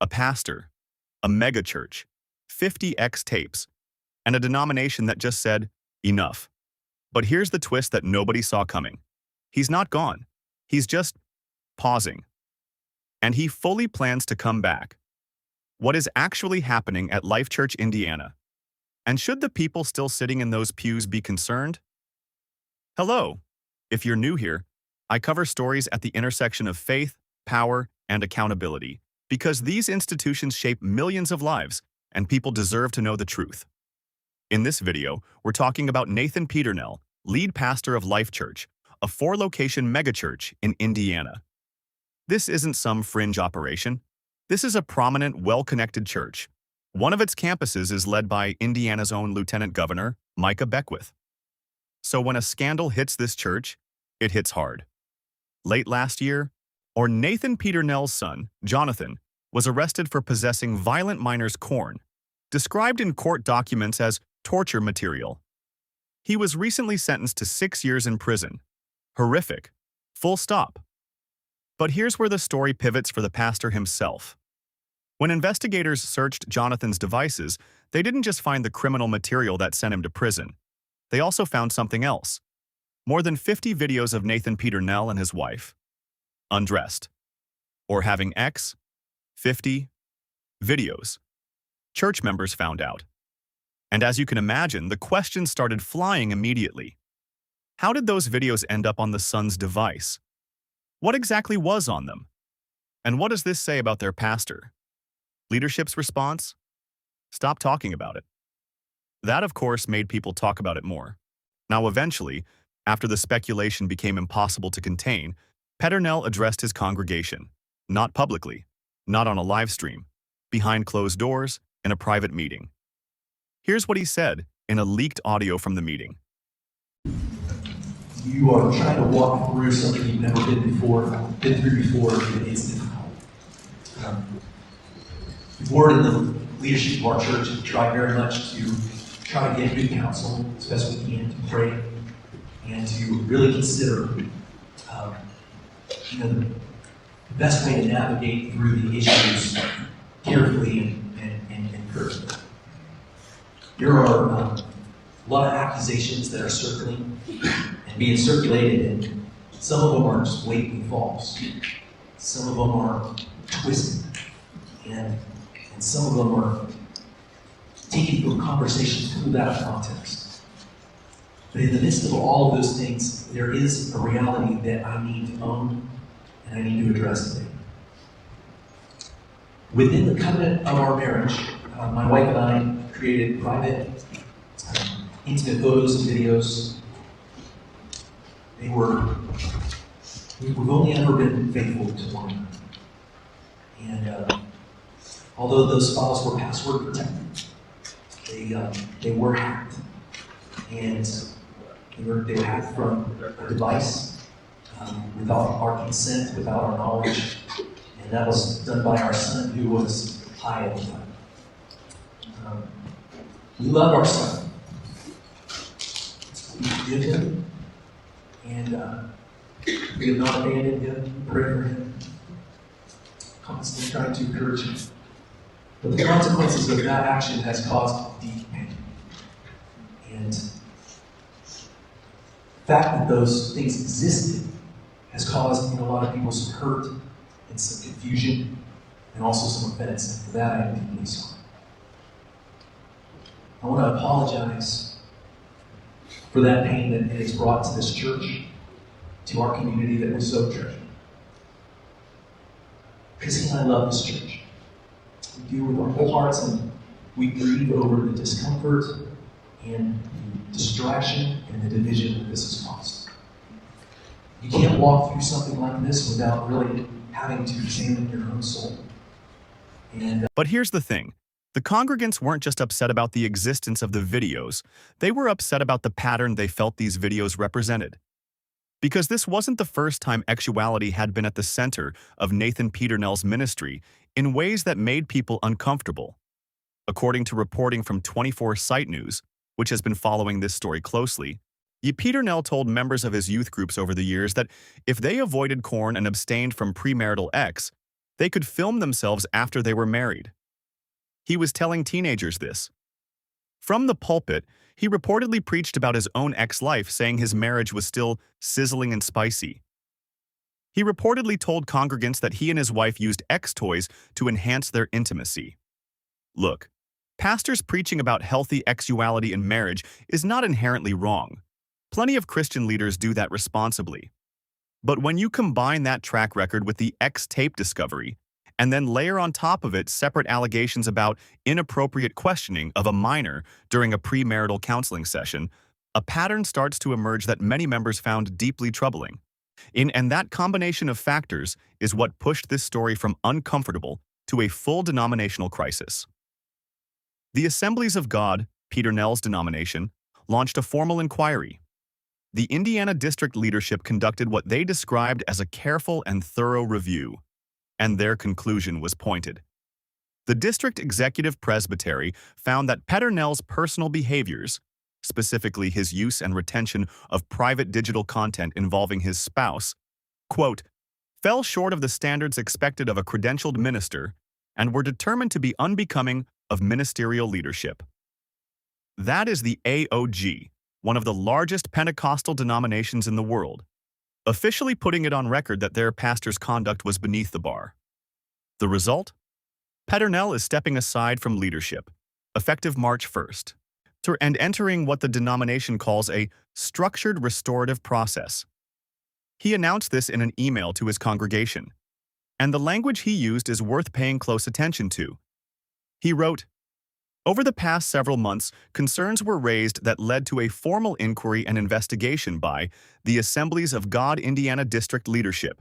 a pastor, a megachurch, 50x tapes, and a denomination that just said, enough. But here's the twist that nobody saw coming. He's not gone. He's just pausing. And he fully plans to come back. What is actually happening at Life Church Indiana? And should the people still sitting in those pews be concerned? Hello. If you're new here, I cover stories at the intersection of faith, power, and accountability, because these institutions shape millions of lives, and people deserve to know the truth. In this video, we're talking about Nathan Peternell, lead pastor of Life Church, a 4-location megachurch in Indiana. This isn't some fringe operation. This is a prominent, well-connected church. One of its campuses is led by Indiana's own Lieutenant Governor, Micah Beckwith. So when a scandal hits this church, it hits hard. Late last year, Nathan Peternell's son, Jonathan, was arrested for possessing violent minors' corn, described in court documents as torture material. He was recently sentenced to 6 years in prison. Horrific. Full stop. But here's where the story pivots for the pastor himself. When investigators searched Jonathan's devices, they didn't just find the criminal material that sent him to prison. They also found something else. More than 50 videos of Nathan Peternell and his wife, undressed, or having 50 videos. Church members found out. And as you can imagine, the questions started flying immediately. How did those videos end up on the son's device? What exactly was on them? And what does this say about their pastor? Leadership's response? Stop talking about it. That, of course, made people talk about it more. Now, eventually, after the speculation became impossible to contain, Peternell addressed his congregation, not publicly, not on a live stream, behind closed doors, in a private meeting. Here's what he said in a leaked audio from the meeting. You are trying to walk through something you've never been through before. It's difficult. The board and the leadership of our church have tried very much to try to get good counsel as best we can, to pray and to really consider the best way to navigate through the issues carefully and carefully. There are a lot of accusations that are circling and being circulated, and some of them are just blatantly false. Some of them are twisted, and some of them are taken from conversations pulled out of context. But in the midst of all of those things, there is a reality that I need to own and I need to address today. Within the covenant of our marriage, my wife and I created private, intimate photos and videos. We've only ever been faithful to one another. And although those files were password protected, they were hacked. And they were hacked from a device without our consent, without our knowledge. And that was done by our son, who was high at the time. We love our son. We forgive him. And we have not abandoned him. We pray for him. Constantly trying to encourage him. But the consequences of that action has caused deep pain. And the fact that those things existed has caused in a lot of people some hurt and some confusion and also some offense. And for that, I am deeply sorry. I want to apologize for that pain that it has brought to this church, to our community that we so treasure. Because he and I love this church. We do with our whole hearts, and we grieve over the discomfort and the distraction and the division that this has caused. You can't walk through something like this without really having to examine your own soul. But here's the thing. The congregants weren't just upset about the existence of the videos. They were upset about the pattern they felt these videos represented. Because this wasn't the first time sexuality had been at the center of Nathan Peternell's ministry in ways that made people uncomfortable. According to reporting from 24 Site News, which has been following this story closely, Peternell told members of his youth groups over the years that if they avoided corn and abstained from premarital sex, They could film themselves after they were married. He was telling teenagers this. From the pulpit, he reportedly preached about his own ex-life, saying his marriage was still sizzling and spicy. He reportedly told congregants that he and his wife used X toys to enhance their intimacy. Look, pastors preaching about healthy sexuality in marriage is not inherently wrong. Plenty of Christian leaders do that responsibly. But when you combine that track record with the X tape discovery, and then layer on top of it separate allegations about inappropriate questioning of a minor during a premarital counseling session, a pattern starts to emerge that many members found deeply troubling. And that combination of factors is what pushed this story from uncomfortable to a full denominational crisis. The Assemblies of God, Peternell's denomination, launched a formal inquiry. The Indiana district leadership conducted what they described as a careful and thorough review, and their conclusion was pointed. The district executive presbytery found that Peternell's personal behaviors, specifically his use and retention of private digital content involving his spouse, quote, fell short of the standards expected of a credentialed minister and were determined to be unbecoming of ministerial leadership. That is the AOG, one of the largest Pentecostal denominations in the world, officially putting it on record that their pastor's conduct was beneath the bar. The result? Peternell is stepping aside from leadership, effective March 1st, and entering what the denomination calls a structured restorative process. He announced this in an email to his congregation, and the language he used is worth paying close attention to. He wrote, "Over the past several months, concerns were raised that led to a formal inquiry and investigation by the Assemblies of God Indiana District leadership.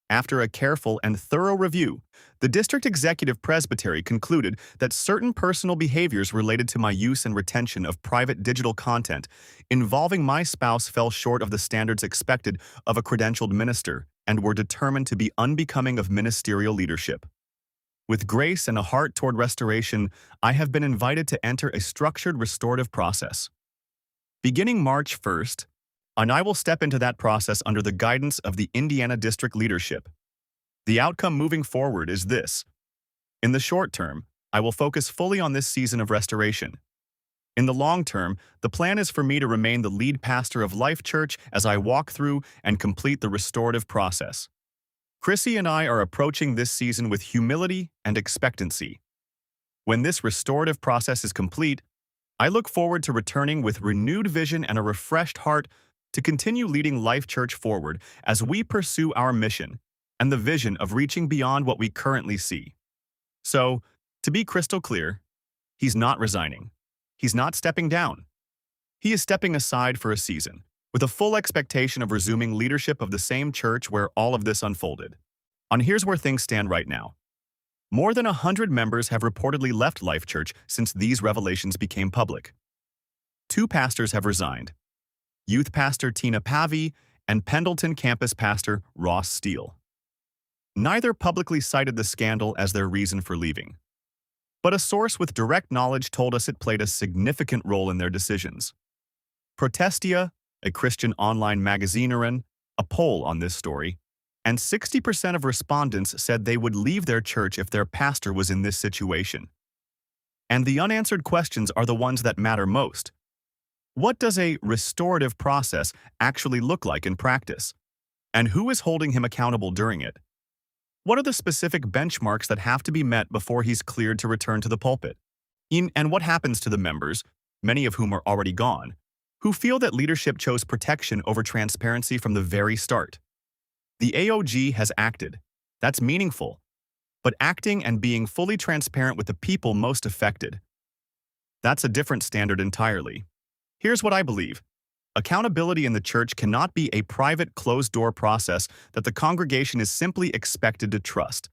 After a careful and thorough review, the district executive presbytery concluded that certain personal behaviors related to my use and retention of private digital content involving my spouse fell short of the standards expected of a credentialed minister and were determined to be unbecoming of ministerial leadership. With grace and a heart toward restoration, I have been invited to enter a structured restorative process. Beginning March 1st, and I will step into that process under the guidance of the Indiana District leadership. The outcome moving forward is this. In the short term, I will focus fully on this season of restoration. In the long term, the plan is for me to remain the lead pastor of Life Church as I walk through and complete the restorative process. Chrissy and I are approaching this season with humility and expectancy. When this restorative process is complete, I look forward to returning with renewed vision and a refreshed heart to continue leading Life Church forward as we pursue our mission and the vision of reaching beyond what we currently see." So, to be crystal clear, he's not resigning. He's not stepping down. He is stepping aside for a season, with a full expectation of resuming leadership of the same church where all of this unfolded. And here's where things stand right now. More than 100 members have reportedly left Life Church since these revelations became public. 2 pastors have resigned: youth pastor Tina Pavey and Pendleton campus pastor Ross Steele. Neither publicly cited the scandal as their reason for leaving, but a source with direct knowledge told us it played a significant role in their decisions. Protestia, a Christian online magazine, ran a poll on this story, and 60% of respondents said they would leave their church if their pastor was in this situation. And the unanswered questions are the ones that matter most. What does a restorative process actually look like in practice? And who is holding him accountable during it? What are the specific benchmarks that have to be met before he's cleared to return to the pulpit? And what happens to the members, many of whom are already gone, who feel that leadership chose protection over transparency from the very start? The AOG has acted. That's meaningful. But acting and being fully transparent with the people most affected, that's a different standard entirely. Here's what I believe. Accountability in the church cannot be a private, closed-door process that the congregation is simply expected to trust.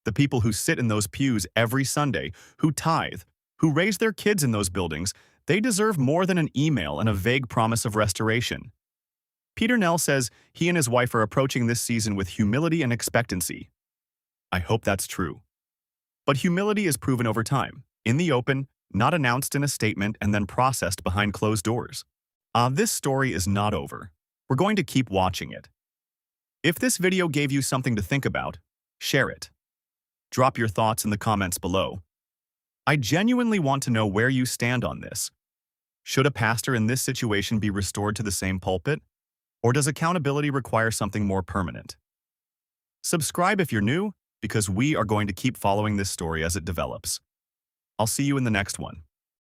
The people who sit in those pews every Sunday, who tithe, who raise their kids in those buildings, they deserve more than an email and a vague promise of restoration. Peternell says he and his wife are approaching this season with humility and expectancy. I hope that's true. But humility is proven over time, in the open, not announced in a statement and then processed behind closed doors. This story is not over. We're going to keep watching it. If this video gave you something to think about, Share it. Drop your thoughts in the comments below. I genuinely want to know where you stand on this. Should a pastor in this situation be restored to the same pulpit? Or does accountability require something more permanent? Subscribe if you're new, because we are going to keep following this story as it develops. I'll see you in the next one.